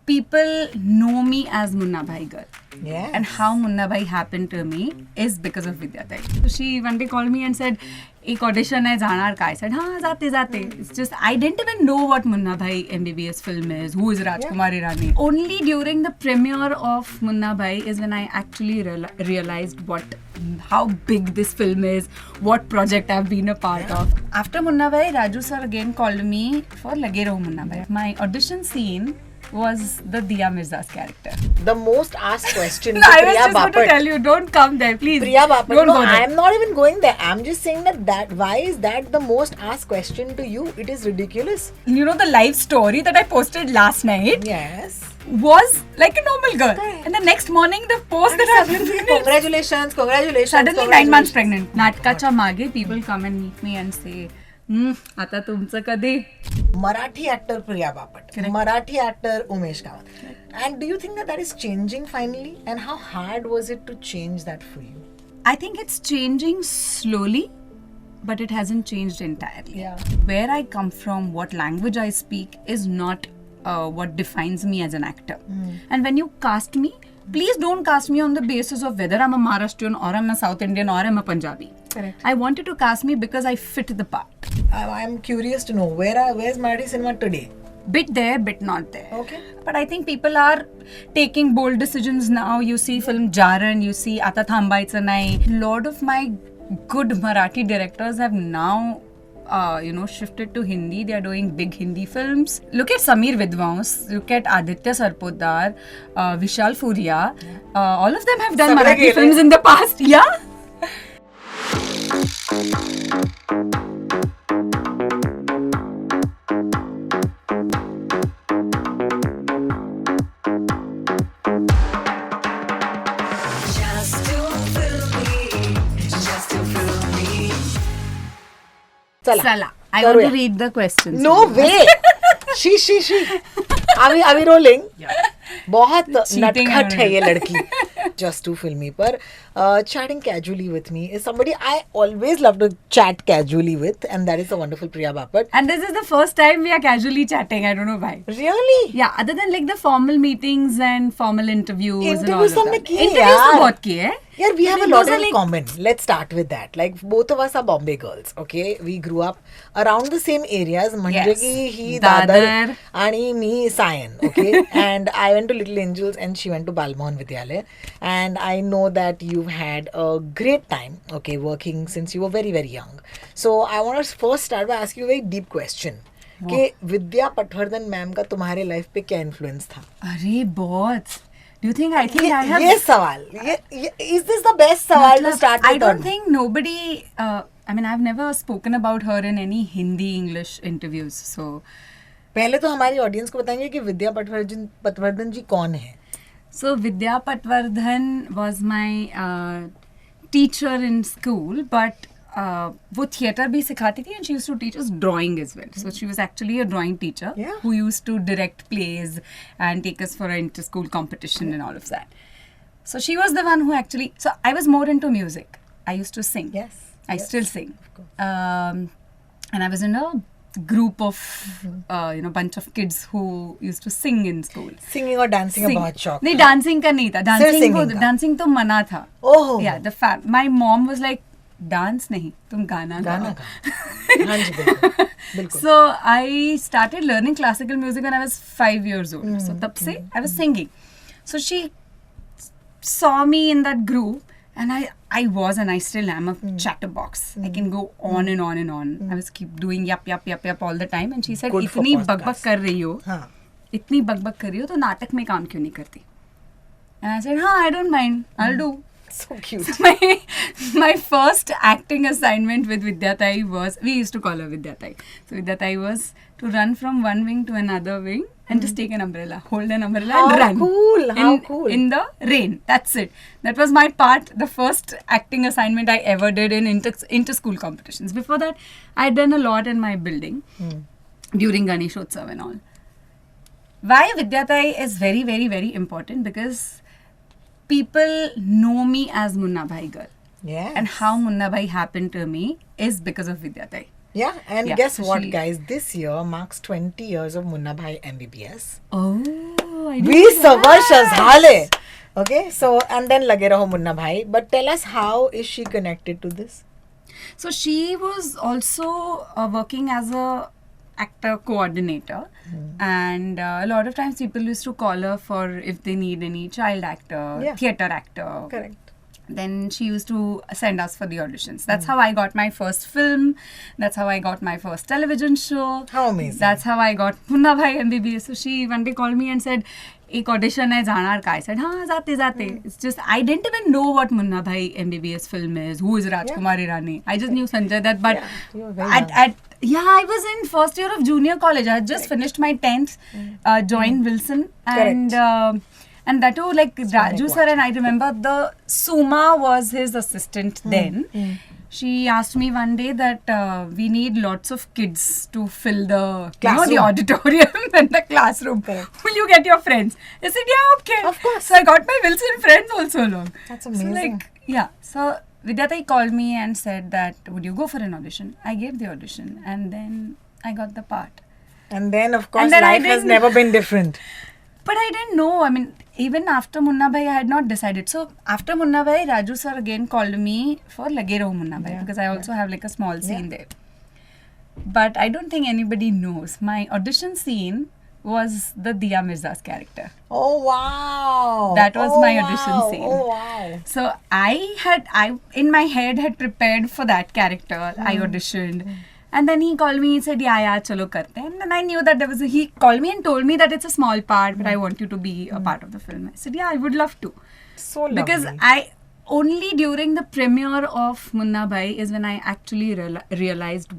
people know me as Munna Bhai girl. Yes. And how Munna Bhai happened to me is because of Vidya Tai. So she one day called me and said, "एक audition है जाना का." I said, "हाँ जाते जाते." It's just I didn't even know what Munna Bhai MBBS film is. Who is Rajkumari Rani? Only during the premiere of Munna Bhai is when I actually realized how big this film is, what project I've been a part of. After Munna Bhai, Raju sir again called me for Lage Raho Munna Bhai. My audition scene was the Diya Mirza's character. The most asked question. No, to I was Priya just going to Bapat. tell you, don't come there, please. Priya Bapat. Don't No, go there. I'm not even going there. I'm just saying that why is that the most asked question to you? It is ridiculous. You know the live story that I posted last night Yes. was like a normal girl. And the next morning, the post that I finished. Congratulations. Suddenly 9 months pregnant. Natkacha mage, people come and meet me and say, आता तुमचं कधी? Marathi actor Priya Bapat. Correct. Marathi actor Umesh Kamath. And do you think that is changing finally? And how hard was it to change that for you? I think it's changing slowly, but it hasn't changed entirely. Yeah. Where I come from, what language I speak is not what defines me as an actor. And when you cast me, please don't cast me on the basis of whether I'm a Maharashtrian or I'm a South Indian or I'm a Punjabi. Correct. I wanted to cast me because I fit the part. I'm curious to know where's Marathi cinema today? Bit there, bit not there. Okay. But I think people are taking bold decisions now. You see film Jaran, you see Ata Thambaitsa Nai. A lot of my good Marathi directors have now shifted to Hindi. They are doing big Hindi films. Look at Samir Vidwans, look at Aditya Sarpotdar, Vishal Furia. All of them have done Marathi films in the past. Yeah. Sala. I want to read the questions. No way. She. Are we rolling? Yeah. बहुत नटखट है ये लड़की. Just too filmy. पर chatting casually with me is somebody I always love to chat casually with, and that is the wonderful Priya Bapat. And this is the first time we are casually chatting. I don't know why. Really? Yeah, other than like the formal meetings and formal interviews and all of Interviews हमने that. किए Interviews तो यार. बहुत किए हैं. Yeah, we have a Those lot are in like- common. Let's start with that. Like both of us are Bombay girls. Okay, we grew up around the same areas. Manjagi, he, Dadar, Ani, me, Sayan. Okay, and I went to Little Angels and she went to Balmohan Vidyalaya. And I know that you've had a great time. Okay, working since you were very very young. So I want to first start by asking you a very deep question. कि विद्या Patwardhan ma'am का तुम्हारे life पे क्या influence था? अरे बहुत. Do you think I have? ये सवाल. Is this the best सवाल to start with? I don't think nobody. I mean, I've never spoken about her in any Hindi English interviews. So पहले तो हमारी ऑडियंस को बताएंगे कि विद्या पटवर्धन जी कौन है? So Vidya Patwardhan was my teacher in school, but वो theatre भी सिखाती थी and she used to teach us drawing as well. So she was actually a drawing teacher who used to direct plays and take us for an inter-school competition and all of that. So she was the one who actually... So I was more into music. I used to sing. Yes. I still sing. And I was in a group of, bunch of kids who used to sing in school. Singing और dancing का बहुत शौक. नहीं, dancing का नहीं था. Dancing तो मना था. Oh. Yeah, my mom was like, dance नहीं, तुम गाना गाओ. हाँ जी, बिल्कुल. So I started learning classical music when I was 5 years old. So तब से I was singing. So she saw me in that group and I was and I still am a chatterbox. I can go on and on and on. I was keep doing yap all the time and she said, इतनी बकबक कर रही हो, इतनी बकबक कर रही हो तो नाटक में काम क्यों नहीं करती? And I said, I don't mind, I'll do. So cute. So my first acting assignment with Vidya Tai was, we used to call her Vidya Tai. So Vidya Tai was to run from one wing to another wing and just take an umbrella, hold an umbrella and run. How cool. In the rain. That's it. That was my part, the first acting assignment I ever did in inter-school competitions. Before that, I had done a lot in my building during Ganeshotsav and all. Why Vidya Tai is very, very, very important because people know me as Munna Bhai girl. Yeah. And how Munna Bhai happened to me is because of Vidya Tai. Yeah, and guess what, guys? This year marks 20 years of Munna Bhai MBBS. Oh. Oh, I वीर सवर्ष झाले. Okay, so and then लगे रहो मुन्ना भाई. But tell us, how is she connected to this? So she was also working as a actor coordinator, and a lot of times people used to call her for if they need any child actor, Yeah. theatre actor. Correct. Then she used to send us for the auditions. That's how I got my first film. That's how I got my first television show. How amazing. That's how I got Munna Bhai MBBS. So she one day called me and said, एक audition है जाणार का? I said, हाँ जाते जाते. It's just I didn't even know what Munna Bhai MBBS film is. Who is Rajkumar Irani? I just knew Sanjay Dutt, but Yeah, you were very young. I was in first year of junior college. I had just finished my 10th, joined Wilson, and that too, like Raju sir and I remember the Suma was his assistant then. She asked me one day that we need lots of kids to fill the the auditorium and the classroom. Correct. Will you get your friends? I said, yeah, okay. Of course. So I got my Wilson friends also along. That's amazing. So like, yeah. So Vidyatai called me and said that, would you go for an audition? I gave the audition and then I got the part. And then, of course, then I life has didn't- never been different. But I didn't know. I mean, even after Munna Bhai, I had not decided. So after Munna Bhai, Raju sir again called me for Lage Raho Munna Bhai because I also have like a small scene there. But I don't think anybody knows. My audition scene was the Diya Mirza's character. Oh wow. That was my audition scene. Oh wow. So I in my head had prepared for that character. I auditioned. And then he called me and said, yeah, chalo karte. And then I knew that he called me and told me that it's a small part, but I want you to be a part of the film. I said, yeah, I would love to. So lovely. Because I only during the premiere of Munna Bhai is when I actually realized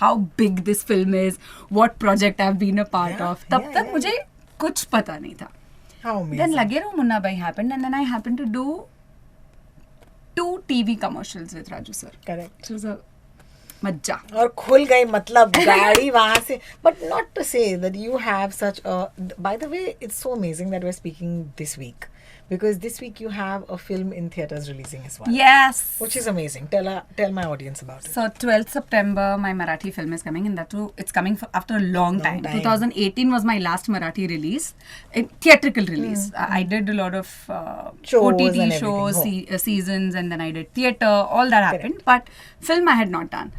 how big this film is, what project I've been a part of. Tab tak mujhe kuch pata nahi tha. How amazing. Then Lage Raho Munna Bhai happened, and then I happened to do 2 TV commercials with Raju sir. Correct. Which was a मज्जा. और खुल गई मतलब गाड़ी वहाँ से. But not to say that you have such a. By the way, it's so amazing that we're speaking this week, because this week you have a film in theaters releasing as well. Yes. Which is amazing. Tell my audience about it. So 12th September, my Marathi film is coming, and that too, it's coming after a long time. 2018 was my last Marathi release, theatrical release. I did a lot of Shows OTT and shows, everything. seasons, and then I did theatre. All that happened, but film I had not done.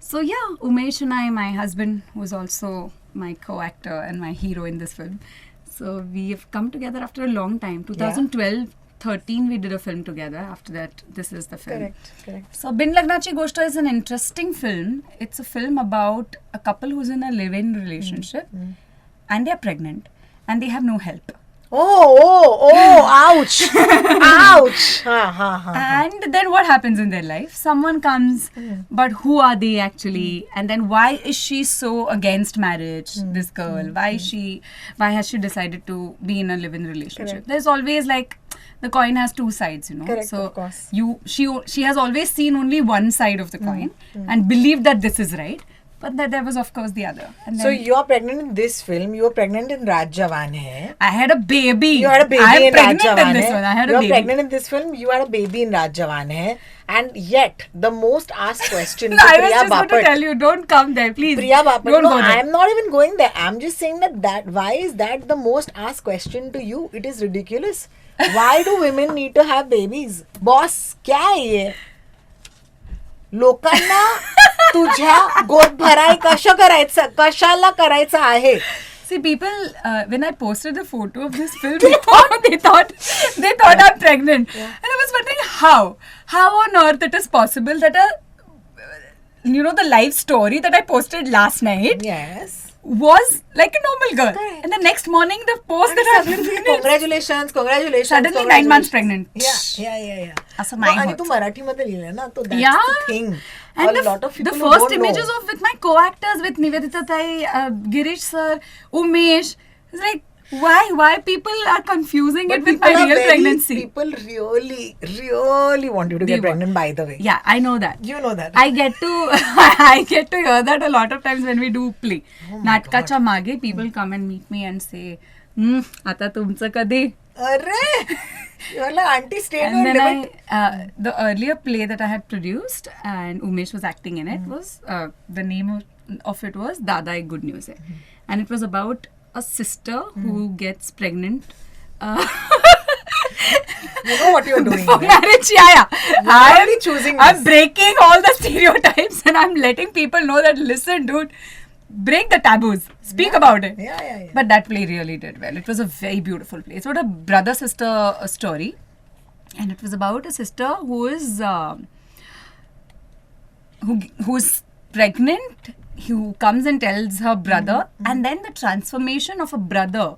So yeah, Umesh and I, my husband, was also my co-actor and my hero in this film. So we have come together after a long time. 2012-13 we did a film together. After that, this is the film. Correct. So Bin Lagnachi Goshta is an interesting film. It's a film about a couple who's in a live-in relationship and they're pregnant and they have no help. Oh, ouch. Ouch. And then what happens in their life? Someone comes, but who are they actually? And then why is she so against marriage, this girl? Why has she decided to be in a live-in relationship? Correct. There's always like, the coin has 2 sides, you know. Correct, so of course. She has always seen only one side of the coin and believed that this is right. But that there was of course the other. And So then you are pregnant in this film. You are pregnant in Raj Jawan Hai. I had a baby. You had a baby I am in Raj pregnant Jawan in this Hai. one. I had You a are baby. pregnant in this film. You had a baby in Raj Jawan Hai. And yet, the most asked question to I was Priya just going to Bapat. tell you, don't come there, please. Priya Bapat. Don't No, go there. I am not even going there. I am just saying that why is that the most asked question to you? It is ridiculous. Why do women need to have babies? Boss, क्या है ये? लोकांना तुझ्या गोद भराई कशाला करायचं आहे? See, people, when I posted the photo of this film, they thought I'm pregnant. And I was wondering how on earth it is possible that the life story that I posted last night Yes. was like a normal girl. Correct. And the next morning, the post And that I suddenly, posted, congratulations. Suddenly 9 months pregnant. Yeah. असं नाही आणि होत. तू मराठीमध्ये लिहिलं ना, तो that's Yeah. the thing. And A lot of people the who first don't images know. of with my co-actors, with Nivedita Tai, Girish sir, Umesh, it's like, why people are confusing But it with people my are real very- pregnancy? People really want you to get pregnant, by the way. Yeah, I know that. You know that. I get to hear that a lot of times when we do play. Oh my Natkacha mage, people come and meet me and say, आता तुमचं कधी? Arre! You're like auntie stayed And on then limit. the earlier play that I had produced and Umesh was acting in it was, the name of it was Dada Ek Good News Hai. And it was about a sister who gets pregnant. You know what you're doing. For Right? marriage, yeah. You're already choosing I'm this. breaking all the stereotypes and I'm letting people know that, listen, dude, break the taboos. Speak about it. Yeah. But that play really did well. It was a very beautiful play. It's about a brother-sister story. And it was about a sister who is who's pregnant, who comes and tells her brother, and then the transformation of a brother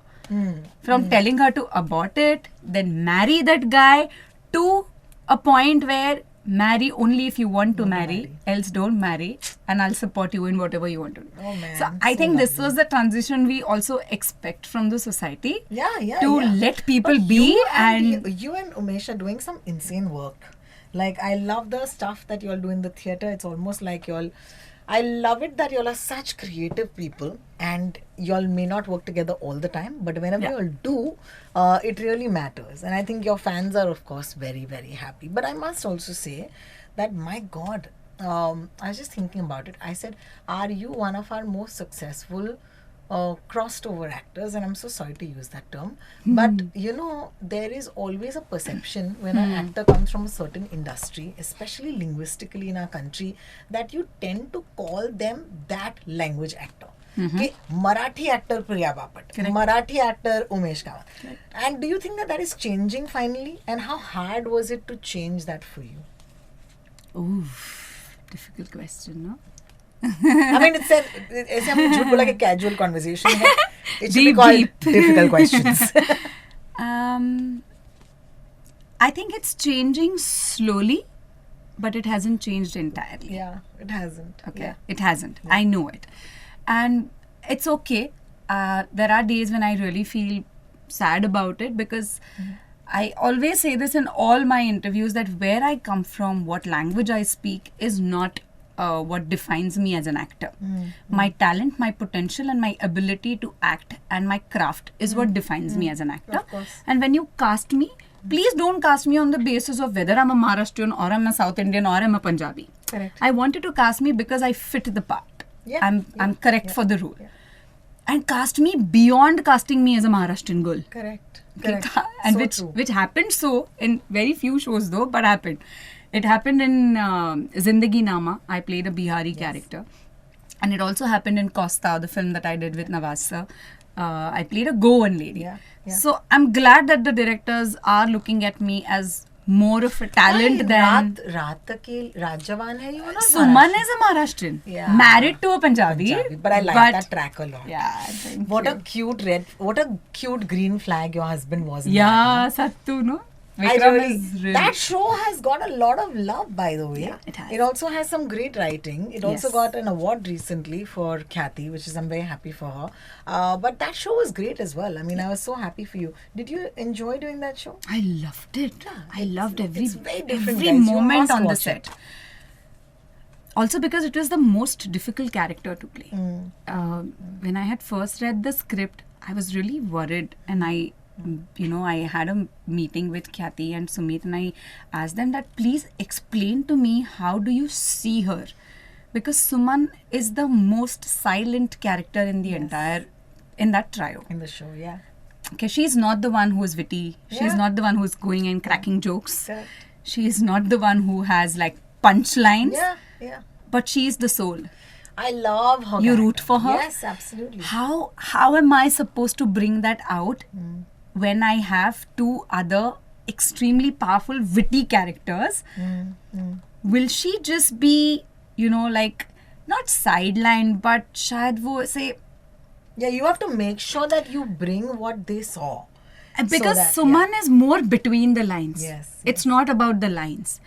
from telling her to abort it, then marry that guy, to a point where marry only if you want to marry, else don't marry, and I'll support you in whatever you want to do. Oh, man, So I so think this lovely. was the transition we also expect from the society. Yeah. To let people But be you and Umesh are doing some insane work. Like, I love the stuff that you all do in the theatre. It's almost like you all, I love it that you all are such creative people, and you all may not work together all the time, but whenever Yeah. you all do, it really matters. And I think your fans are, of course, very, very happy. But I must also say that, my God, I was just thinking about it. I said, are you one of our most successful crossed over actors? And I'm so sorry to use that term, but you know, there is always a perception when an actor comes from a certain industry, especially linguistically in our country, that you tend to call them that language actor. Okay, Marathi actor Priya Bapat, Correct. Marathi actor Umesh Kamath. And do you think that is changing finally? And how hard was it to change that for you? Ooh, difficult question, no? I mean, it's ऐसे हमने झूठ बोला कि casual conversation है. It should be Deep, called deep. difficult questions. I think it's changing slowly, but it hasn't changed entirely. Yeah, it hasn't. Okay, Yeah. it hasn't. I know it. And it's okay. There are days when I really feel sad about it, because I always say this in all my interviews, that where I come from, what language I speak, is not what defines me as an actor. My talent, my potential, and my ability to act and my craft is what defines me as an actor. Of course. And when you cast me, please don't cast me on the basis of whether I'm a Maharashtrian or I'm a South Indian or I'm a Punjabi. Correct. I wanted to cast me because I fit the part. Yeah, I'm correct for the role. yeah. And cast me beyond casting me as a Maharashtrian girl. Correct. Okay, Correct. and So true. which happened so in very few shows though, but happened. It happened in Zindagi Nama. I played a Bihari character, and it also happened in Costa, the film that I did with Nawaz sir. I played a Goan lady. Yeah, yeah. So I'm glad that the directors are looking at me as more of a talent than. Raat Jawan hai, you were not Suman Maharashtrian. is a Maharashtrian, Yeah. married to a Punjabi, But I like that track a lot. Yeah, thank What you. a cute green flag your husband was in Yeah, Sattu, no? that. Vikram is really. That show has got a lot of love, by the way. Yeah, it has. It also has some great writing. It also Yes. got an award recently for Kathy, which is I'm very happy for her. But that show was great as well. I mean, I was so happy for you. Did you enjoy doing that show? I loved it. I loved it's very different, every guys. You moment must on the watch set. Also because it was the most difficult character to play. When I had first read the script, I was really worried, and I had a meeting with Kathy and Sumit, and I asked them that, please explain to me, how do you see her? Because Suman is the most silent character in the in that trio. In the show, yeah. Okay, she's not the one who is witty. She's Yeah. not the one who's going and cracking jokes. Correct. She is not the one who has like punchlines. Yeah. But she is the soul. I love her. You character. root for her? Yes, absolutely. How am I supposed to bring that out when I have two other extremely powerful witty characters? Will she just be, like, not sidelined, but shayad wo say, Yeah, you have to make sure that you bring what they saw. because that, Suman is more between the lines. Yes, It's not about the lines.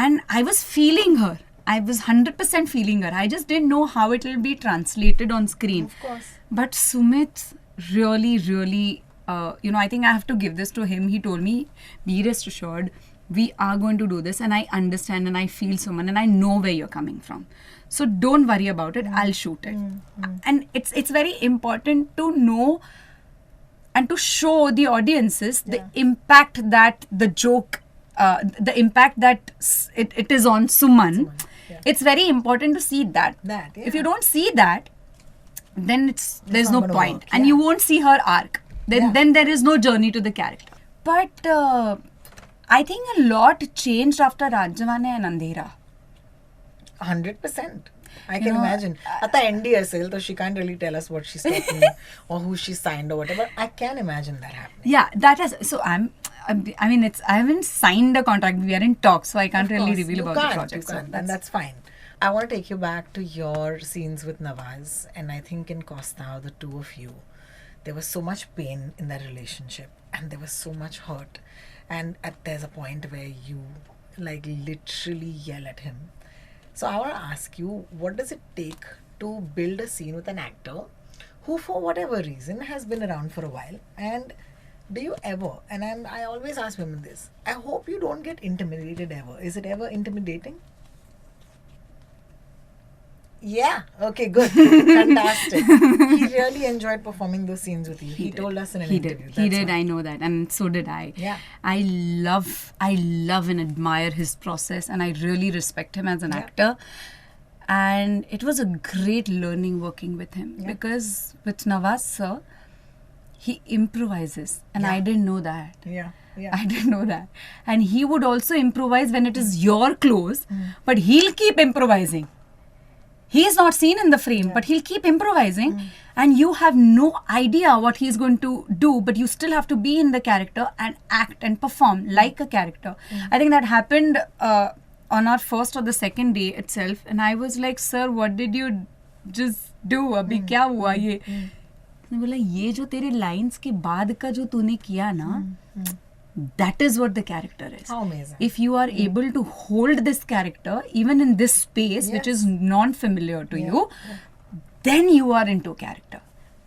And I was feeling her. I was 100% feeling her. I just didn't know how it will be translated on screen. Of course. But Sumit really, really, I think I have to give this to him. He told me, be rest assured, we are going to do this, and I understand and I feel Suman and I know where you're coming from. So don't worry about it. I'll shoot it. And it's very important to know and to show the audiences the impact that the joke, the impact that it is on Suman. Yeah. It's very important to see that. That, yeah. If you don't see that, then there's no not gonna point, work, and yeah. you won't see her arc. Yeah. Then there is no journey to the character. But I think a lot changed after Rajamane and Andhera. 100%. I You can know, imagine. At the NDA sale, though she can't really tell us what she's talking or who she signed or whatever. I can imagine that happening. Yeah, that is. So I mean, I haven't signed a contract. We are in talks, so I can't Of really course, reveal you about the can't, project. You So can't, and that's fine. I want to take you back to your scenes with Nawaz, and I think in Costa, the two of you, there was so much pain in that relationship, and there was so much hurt, and there's a point where you like literally yell at him. So I want to ask you, what does it take to build a scene with an actor who, for whatever reason, has been around for a while, and do you ever, and I always ask women this, I hope you don't get intimidated ever. Is it ever intimidating? Yeah. Okay, good. Fantastic. He really enjoyed performing those scenes with you. He told us in an interview. He That's did. why. I know that, and so did I. Yeah. I love and admire his process, and I really respect him as an Yeah. actor. And it was a great learning working with him, Yeah. because with Nawaz sir, he improvises, and Yeah. I didn't know that. Yeah. Yeah. I didn't know that. And he would also improvise when it is your close, but he'll keep improvising. He is not seen in the frame, but he'll keep improvising, and you have no idea what he's going to do, but you still have to be in the character and act and perform like a character. I think that happened on our first or the second day itself, and I was like, sir, what did you just do? अभी क्या हुआ ये? उसने बोला, ये जो तेरे lines के बाद का जो तूने किया ना, that is what the character is. How amazing. If you are able to hold this character even in this space which is non-familiar to you, then you are into character.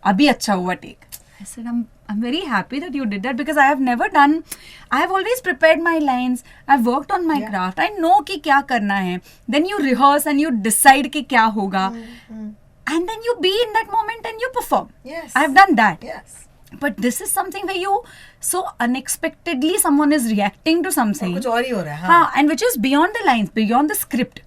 Abhi acha hua take. I said, I'm very happy that you did that, because I have never done, I have always prepared my lines, I've worked on my craft, I know ki kya karna hai. Then you rehearse and you decide ki kya hoga, and then you be in that moment and you perform. Yes. I've done that. Yes. But this is something where you, so unexpectedly someone is reacting to something. कुछ और ही हो रहा है, हाँ, and which is beyond the lines, beyond the script.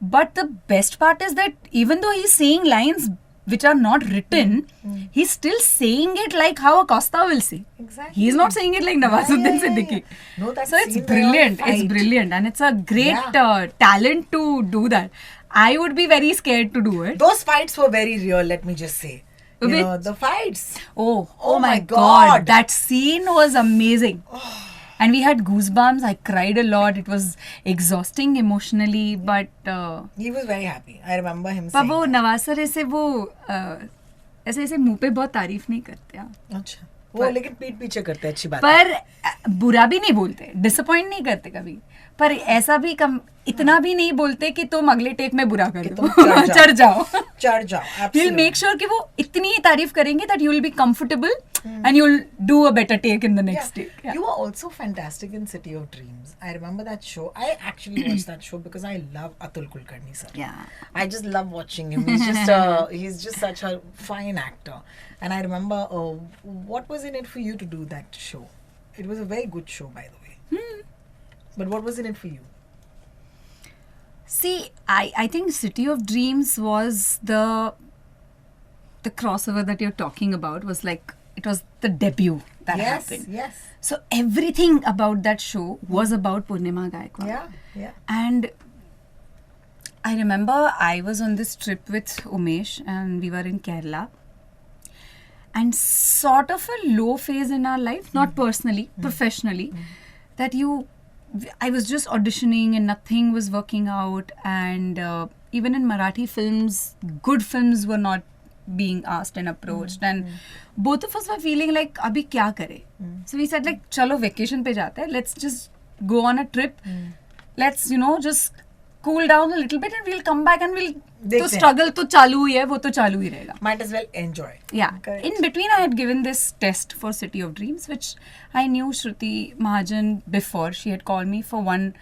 But the best part is that even though he's saying lines which are not written, he's still saying it like how a Costa will say. Exactly. He's not saying it like Nawazuddin Yeah. Siddiqui. No, that So it's scene where brilliant. they It's fight. brilliant. And it's a great Yeah. talent to do that. I would be very scared to do it. Those fights were very real, let me just say. You Which- know, the fights. Oh Oh my my God. God. That scene was amazing. And we had goosebumps. I cried a lot. It was exhausting emotionally, but He was very happy. I remember him पर saying वो that. Nawaz sir ऐसे वो ऐसे ऐसे मुंह पे बहुत तारीफ नहीं करते हैं. अच्छा. वो लेकिन पीठ पीछे करते हैं, अच्छी बात है. पर बुरा भी नहीं बोलते, डिसअपॉइंट नहीं करते कभी, पर ऐसा भी कम इतना भी नहीं बोलते कि तुम अगले टेक में बुरा कर दो, तुम चढ़ जाओ. चढ़ जाओ. He'll Absolutely. make sure कि वो इतनी तारीफ करेंगे that you will be comfortable and you'll do a better take in the next take. Yeah. You were also fantastic in City of Dreams. I remember that show. I actually watched that show because I love Atul Kulkarni sir. Yeah. I just love watching him. He's just such a fine actor. And I remember what was in it for you to do that show? It was a very good show, by the way. But what was in it for you? See, I think City of Dreams was the crossover that you're talking about, was like, it was the debut that happened. Yes. So everything about that show was about Purnima Gaikwad. Yeah. And I remember I was on this trip with Umesh and we were in Kerala. And sort of a low phase in our life, not personally, professionally, that I was just auditioning and nothing was working out. And even in Marathi films, good films were not being asked and approached. And both of us were feeling like, abhi kya kare? So we said like, chalo vacation pe jate hai. Let's just go on a trip. Let's, just cool down a little bit and we'll come back and we'll... देखते तो हैं. struggle तो चालू ही है, वो तो चालू ही रहेगा. Might as well enjoy. Yeah. Correct. In between, I had given this test for City of Dreams, which I knew Shruti Mahajan before. She had called me for one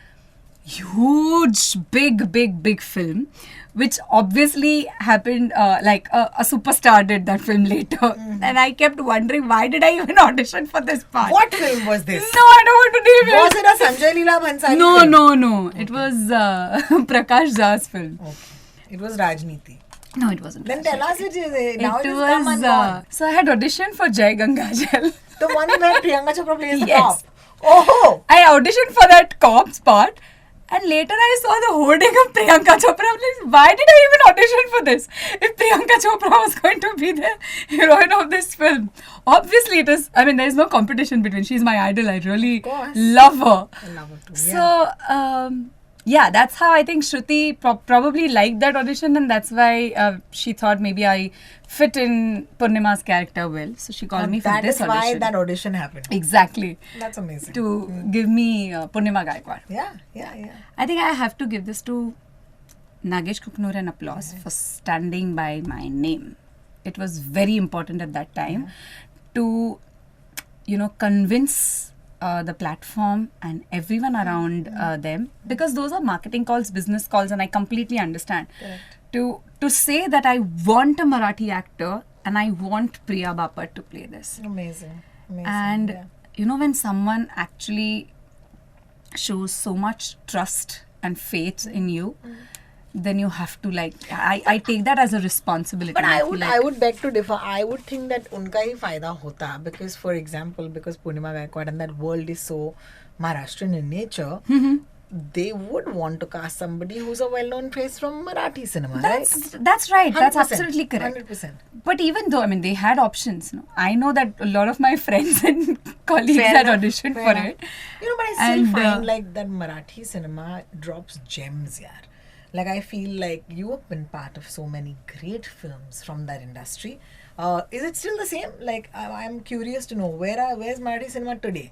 huge, big film, which obviously happened like a superstar did that film later. And I kept wondering, why did I even audition for this part? What film was this? No, I don't want to name it. Was it a Sanjay Leela Bhansali film? No. It was Prakash Jha's film. Okay. It was Rajniti. No, it wasn't. Then Raj tell us Shetty. it. Now it It is come and was. gone. So I had auditioned for Jai Gangajal. The one where Priyanka Chopra plays the Yes. cop. Oh! I auditioned for that cop's part. And later I saw the hoarding of Priyanka Chopra. I'm like, why did I even audition for this? If Priyanka Chopra was going to be the heroine of this film. Obviously it is, I mean, there is no competition between, she's my idol. I really course. love her. I love it too. So, yeah, that's how I think Shruti probably liked that audition, and that's why she thought maybe I fit in Purnima's character well. So she called me for this audition. That is why that audition happened. Exactly. That's amazing. To give me Purnima Gaikwad. Yeah. I think I have to give this to Nagesh Kuknur an applause for standing by my name. It was very important at that time to, convince the platform and everyone around them, because those are marketing calls, business calls, and I completely understand. Correct. To say that I want a Marathi actor and I want Priya Bapat to play this. Amazing. And when someone actually shows so much trust and faith in you, then you have to I take that as a responsibility. But feel I would beg to differ. I would think that unka hi fayda hota, because for example, because Purnima Gaikwad and that world is so Maharashtrian in nature, they would want to cast somebody who's a well-known face from Marathi cinema, That's right. That's 100%, absolutely correct. 100%. But even though, they had options. No? I know that a lot of my friends and colleagues Fair had enough, auditioned fair for enough. it. But I still And, find like that Marathi cinema drops gems, yaar. Like I feel like you have been part of so many great films from that industry. Is it still the same? Like I'm curious to know where's Marathi cinema today?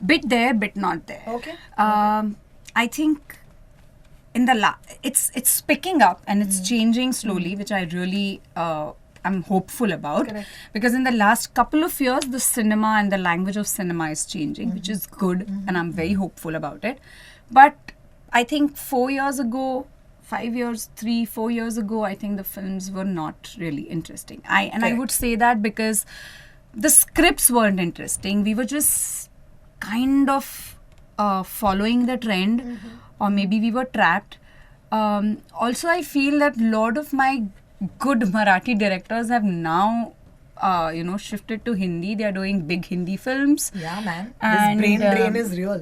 Bit there, bit not there. Okay. I think in the it's picking up and it's changing slowly, which I really I'm hopeful about. Correct. Because in the last couple of years, the cinema and the language of cinema is changing, which is good, and I'm very hopeful about it. But I think 4 years ago, 5 years, 4 years ago, I think the films were not really interesting. I Correct. would say that because the scripts weren't interesting. We were just kind of following the trend, or maybe we were trapped. Also, I feel that a lot of my good Marathi directors have now, shifted to Hindi. They are doing big Hindi films. Yeah, man. And, This brain is real.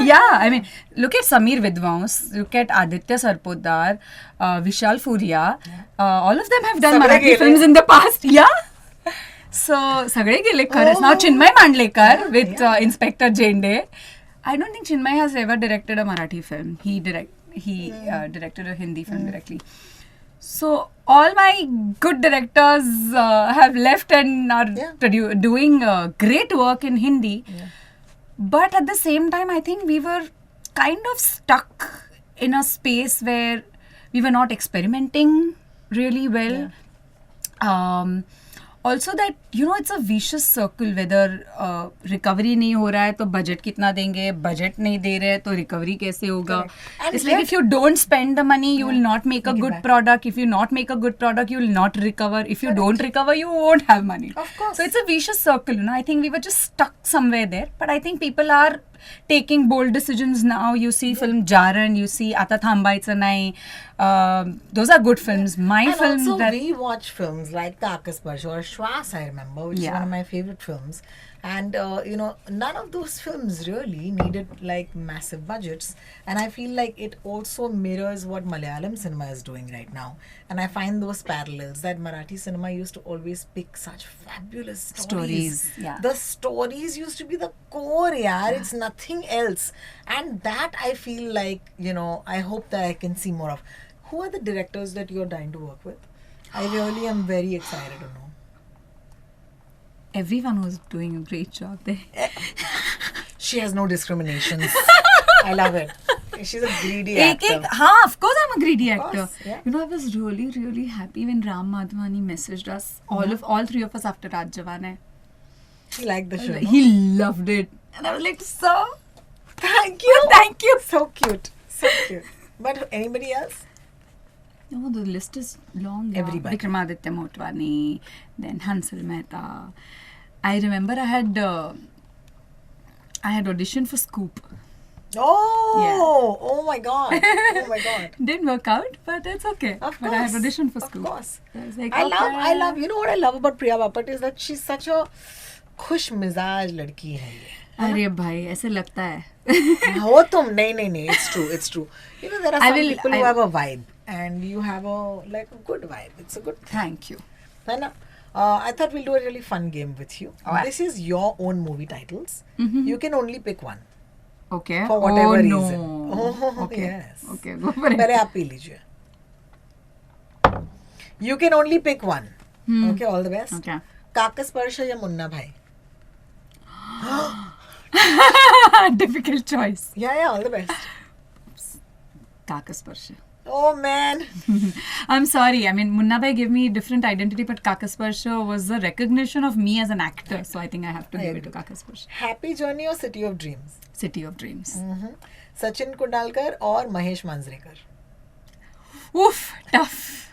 Yeah, look at Samir Vidwans, look at Aditya Sarpotdar, Vishal Furia. All of them have done Sagre Marathi gele. films in the past. Yeah. So, Sagre gele खरंच. Now Chinmay Mandlekar with Inspector Jende. I don't think Chinmay has ever directed a Marathi film. He directed a Hindi film directly. So all my good directors have left and are doing great work in Hindi. Yeah. But at the same time, I think we were kind of stuck in a space where we were not experimenting really well. Yeah. Also that, it's a vicious circle, whether recovery नहीं हो रहा है तो budget कितना देंगे, budget नहीं दे रहे तो recovery कैसे होगा. And It's like if you don't spend the money, you will not make a Take it good back. product. If you not make a good product, you will not recover. If you don't recover, you won't have money. Of course. So it's a vicious circle, I think we were just stuck somewhere there. But I think people are taking bold decisions now. You see film Jaran, you see Ata Thambaicha Nai. Those are good films. My And films also that we watch films like The Akasparsh or Shwas, I remember, which is one of my favorite films. And, none of those films really needed like massive budgets. And I feel like it also mirrors what Malayalam cinema is doing right now. And I find those parallels that Marathi cinema used to always pick such fabulous stories. yeah. The stories used to be the core, yaar. It's nothing else. And that I feel like, I hope that I can see more of. Who are the directors that you're dying to work with? I really am very excited to know. everyone was doing a great job there. She has no discriminations. I love it. She's a greedy Ek, actor. of course I'm a greedy Of actor. course, yeah. I was really, really happy when Ram Madhwani messaged us, all three of us after Raj Jawan Hai. He liked the show. no? He loved it. And I was like, so, Thank you. thank you. So cute. So cute. But anybody else? No, the list is long. yeah. Everybody. Vikramaditya Motwani, then Hansal Mehta. I remember I had auditioned for Scoop. Oh, oh my god. Oh my god. Didn't work out, but it's okay. Of But I had course, auditioned for of school. course. So I was like, I love, okay. you know what I love about Priya Bapat is that she's such a खुश मिजाज लड़की है ये. अरे भाई ऐसे लगता है. हो तुम नहीं it's true you know there are I some will- people who I- have a vibe and you have a like a good vibe. It's a good thing. Thank you. है ना? I thought we'll do a really fun game with you. Alright. This is your own movie titles. Mhm. You can only pick one Okay. for whatever oh, reason. No. Oh, Okay. yes. Okay, go for it. पहले आप P लीजिए. You can only pick one. Hmm. Okay, all the best. Okay. काकस्पर्श या मुन्ना भाई? Difficult choice. Yeah, all the best. Kakasparsha. Oh man. I'm sorry. I mean, Munna Bhai gave me different identity, but Kakasparsha was the recognition of me as an actor. So I think I have to I give it to agree. Kakasparsha. Happy Journey or City of Dreams? City of Dreams. Sachin कुंडालकर और Mahesh Manjrekar. Oof, tough.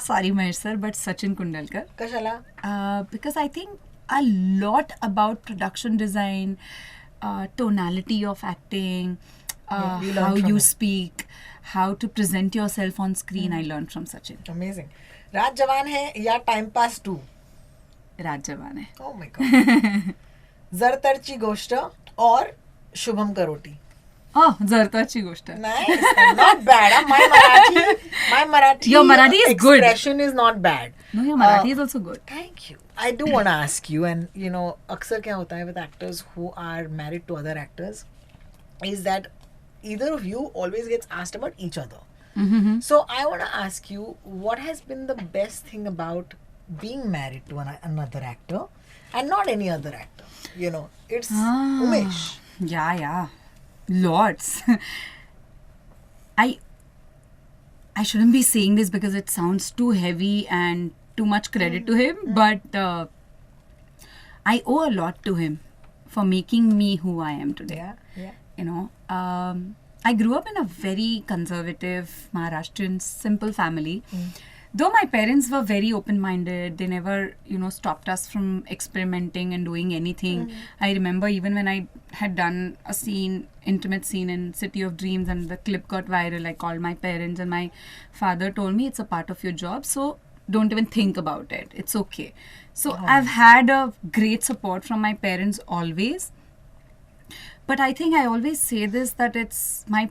Sorry, Mahesh sir, but Sachin Kundalkar. कशाला? Because I think a lot about production design, tonality of acting, Yeah, you learned how from you him. speak, how to present yourself on screen, I learned from Sachin. Amazing. राज जवान है या time pass 2? Raj Jawan hai. Oh my god. जरतरची गोष्ट और Shubham करोटी. Oh, Zartachi Goshta. Nice. Not bad. My Marathi Your Marathi is good. expression is not bad. No, your Marathi is also good. Thank you. I do want to ask you, and you know, अक्सर क्या होता है with actors who are married to other actors, is that either of you always gets asked about each other. Mm-hmm. So I want to ask you, what has been the best thing about being married to another actor, and not any other actor? You know, it's Umesh. Yeah. Lots. I shouldn't be saying this because it sounds too heavy and too much credit to him, but I owe a lot to him for making me who I am today. Yeah. You know, I grew up in a very conservative Maharashtrian simple family. Though my parents were very open-minded, they never, stopped us from experimenting and doing anything. I remember even when I had done a intimate scene in City of Dreams, and the clip got viral, I called my parents, and my father told me it's a part of your job, so don't even think about it. It's okay. So I've had a great support from my parents always. But I think I always say this, that it's my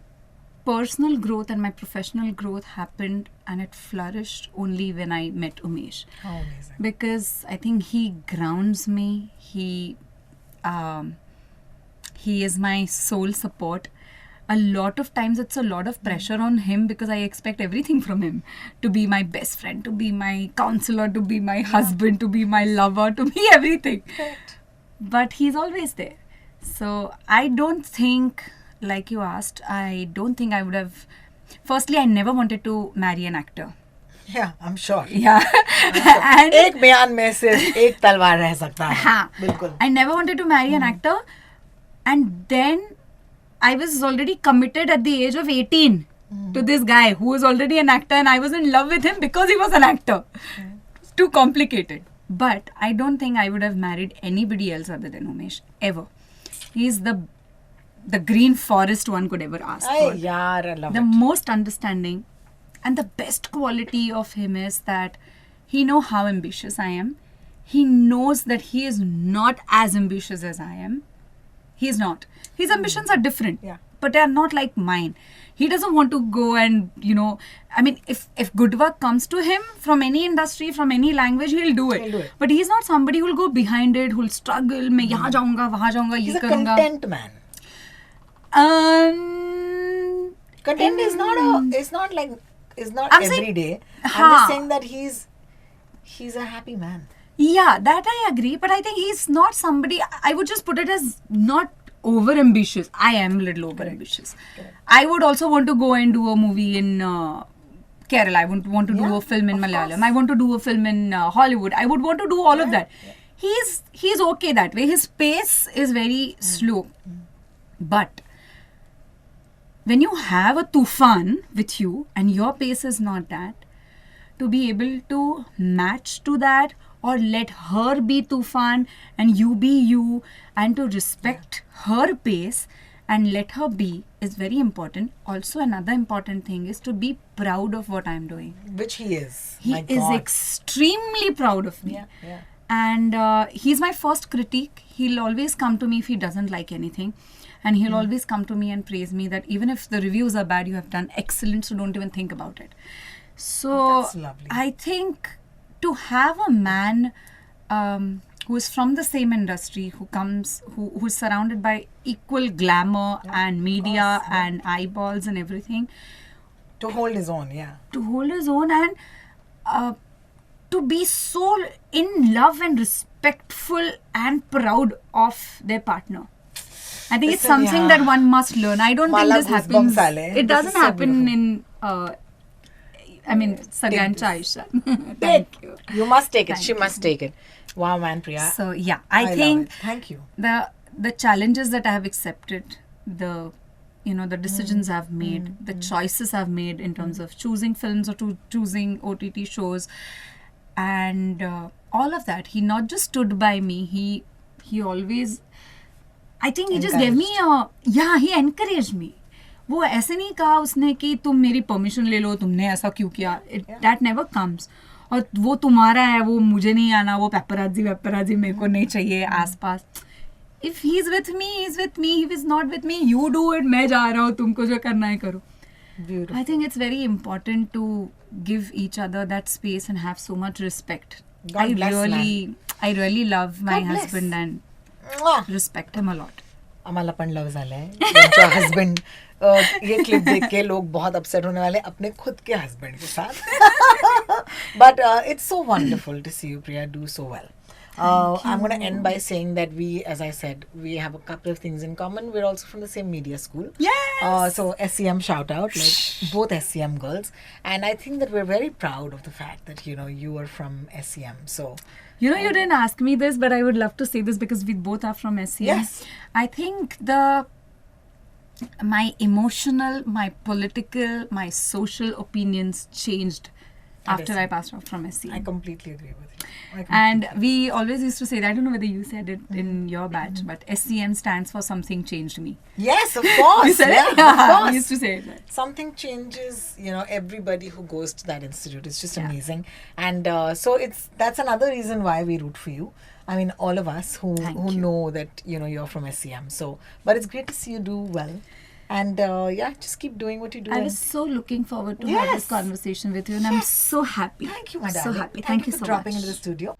personal growth and my professional growth happened and it flourished only when I met Umesh. Oh, amazing. Because I think he grounds me. He is my sole support. A lot of times it's a lot of pressure on him because I expect everything from him. To be my best friend, to be my counselor, to be my husband, to be my lover, to be everything. Correct. But he's always there. So I don't think, like you asked, I don't think I would have... Firstly, I never wanted to marry an actor. Yeah, I'm sure. Yeah. And एक बयान में सिर्फ एक तलवार रह सकता है. हाँ. बिल्कुल. I never wanted to marry an actor. And then I was already committed at the age of 18 to this guy who was already an actor, and I was in love with him because he was an actor. It's too complicated. But I don't think I would have married anybody else other than Umesh, ever. He's the green forest one could ever ask Ay, for. yaar, I love The it. most understanding and the best quality of him is that he knows how ambitious I am. He knows that he is not as ambitious as I am. He is not. His ambitions are different, Yeah. but they are not like mine. He doesn't want to go and, I mean, if good work comes to him from any industry, from any language, he'll do it. He'll do it. But he's not somebody who will go behind it, who will struggle, मैं यहाँ जाऊँगा, वहाँ जाऊँगा, He's ये a करूँगा. content man. Content is not I'm every saying- day. I'm हाँ. just saying that he's a happy man. Yeah, that I agree, but I think he's not somebody, I would just put it as not over ambitious. I am a little over ambitious. I would also want to go and do a movie in Kerala. I would want to do a film in of Malayalam. course. I want to do a film in Hollywood. I would want to do all of that. Yeah. He's okay that way. His pace is very slow. But when you have a tufan with you and your pace is not that, to be able to match to that or let her be Tufan and you be you, and to respect her pace and let her be is very important. Also, another important thing is to be proud of what I'm doing. Which he is. He My is God. extremely proud of me. Yeah. And he's my first critique. He'll always come to me if he doesn't like anything. And he'll always come to me and praise me that even if the reviews are bad, you have done excellent, so don't even think about it. So That's lovely. I think to have a man who is from the same industry, who's surrounded by equal glamour and media and eyeballs and everything, To hold his own, yeah. to hold his own and to be so in love and respectful and proud of their partner. I think it's Listen, something yeah. that one must learn. I don't Mala think this goosebumps happens. aale. It This doesn't is so happen beautiful. in Sagancha Aisha. Thank you. You must take it. Thank She you. must take it. Wow, man, Priya. So yeah, I I love think it. Thank you. the challenges that I have accepted, the decisions I've made, the choices I've made in terms of choosing films or choosing OTT shows, and all of that. He not just stood by me. He always, I think he just gave me he encouraged me. वो ऐसे नहीं कहा उसने कि तुम मेरी permission ले लो, तुमने ऐसा क्यों किया. That never comes. और वो तुम्हारा है, वो मुझे नहीं आना, वो पेपराजी मेरे को नहीं चाहिए आसपास. If he's with me, he's with me. If he's not with me, you do it. मैं जा रहा हूँ, तुमको जो करना है करो. Beautiful. I think it's very important to give each other that space and have so much respect. God bless, I really love my God bless. husband and Mwah. respect him a lot. आम्हाला पण love झालंय त्यांच्या husband ये clip देख के लोग बहुत upset होने वाले अपने खुद के हस्बैंड के साथ but it's so wonderful to see you, Priya, do so well. I'm going to end by saying that we, as I said, we have a couple of things in common. We're also from the same media school. Yes! So SCM shout out, like both SCM girls. And I think that we're very proud of the fact that, you are from SCM. So You didn't ask me this, but I would love to say this because we both are from SCM. Yes. I think my emotional, my political, my social opinions changed after I passed out from SCM. I completely agree with you. And we always used to say that, I don't know whether you said it in your batch, but SCM stands for something changed me. Yes, of course. You said it? Of course. We used to say it. Right? Something changes, everybody who goes to that institute. It's just Yeah. amazing. And so that's another reason why we root for you. I mean, all of us who Thank you. know that, you're from SCM. So, but it's great to see you do well. And just keep doing what you do. I and- was so looking forward to have Yes. this conversation with you, and I'm so happy. Thank you, my So darling. happy. Thank you for so dropping much. into the studio.